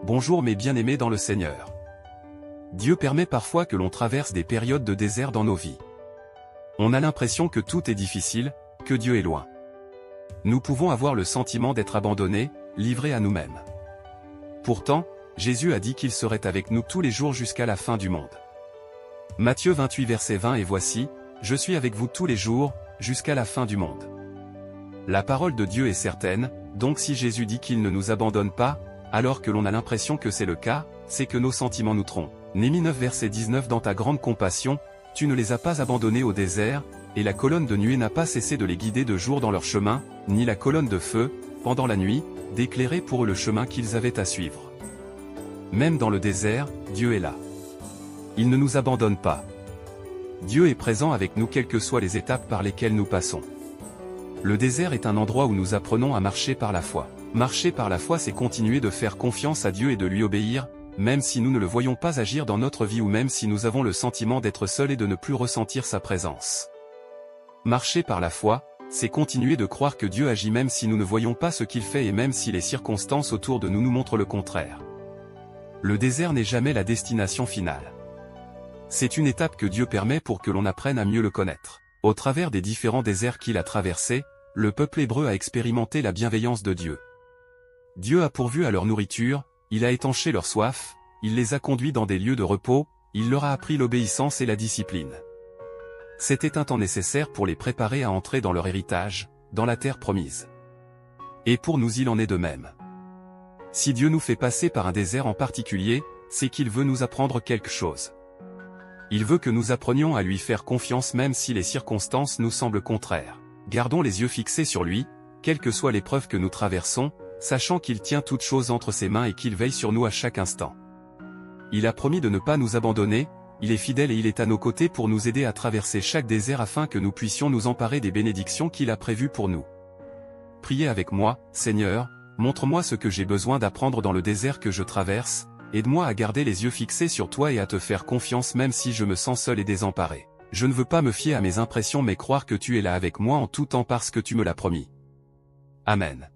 Bonjour mes bien-aimés dans le Seigneur. Dieu permet parfois que l'on traverse des périodes de désert dans nos vies. On a l'impression que tout est difficile, que Dieu est loin. Nous pouvons avoir le sentiment d'être abandonnés, livrés à nous-mêmes. Pourtant, Jésus a dit qu'il serait avec nous tous les jours jusqu'à la fin du monde. Matthieu 28 verset 20 Et voici, je suis avec vous tous les jours, jusqu'à la fin du monde. La parole de Dieu est certaine, donc si Jésus dit qu'il ne nous abandonne pas, alors que l'on a l'impression que c'est le cas, c'est que nos sentiments nous trompent. Néhémie 9 verset 19 Dans ta grande compassion, tu ne les as pas abandonnés au désert, et la colonne de nuée n'a pas cessé de les guider de jour dans leur chemin, ni la colonne de feu, pendant la nuit, d'éclairer pour eux le chemin qu'ils avaient à suivre. Même dans le désert, Dieu est là. Il ne nous abandonne pas. Dieu est présent avec nous quelles que soient les étapes par lesquelles nous passons. Le désert est un endroit où nous apprenons à marcher par la foi. Marcher par la foi, c'est continuer de faire confiance à Dieu et de lui obéir, même si nous ne le voyons pas agir dans notre vie ou même si nous avons le sentiment d'être seuls et de ne plus ressentir sa présence. Marcher par la foi, c'est continuer de croire que Dieu agit même si nous ne voyons pas ce qu'il fait et même si les circonstances autour de nous nous montrent le contraire. Le désert n'est jamais la destination finale. C'est une étape que Dieu permet pour que l'on apprenne à mieux le connaître. Au travers des différents déserts qu'il a traversés, le peuple hébreu a expérimenté la bienveillance de Dieu. Dieu a pourvu à leur nourriture, il a étanché leur soif, il les a conduits dans des lieux de repos, il leur a appris l'obéissance et la discipline. C'était un temps nécessaire pour les préparer à entrer dans leur héritage, dans la terre promise. Et pour nous il en est de même. Si Dieu nous fait passer par un désert en particulier, c'est qu'il veut nous apprendre quelque chose. Il veut que nous apprenions à lui faire confiance même si les circonstances nous semblent contraires. Gardons les yeux fixés sur lui, quelle que soit l'épreuve que nous traversons, sachant qu'il tient toutes choses entre ses mains et qu'il veille sur nous à chaque instant. Il a promis de ne pas nous abandonner, il est fidèle et il est à nos côtés pour nous aider à traverser chaque désert afin que nous puissions nous emparer des bénédictions qu'il a prévues pour nous. Priez avec moi, Seigneur, montre-moi ce que j'ai besoin d'apprendre dans le désert que je traverse, aide-moi à garder les yeux fixés sur toi et à te faire confiance même si je me sens seul et désemparé. Je ne veux pas me fier à mes impressions mais croire que tu es là avec moi en tout temps parce que tu me l'as promis. Amen.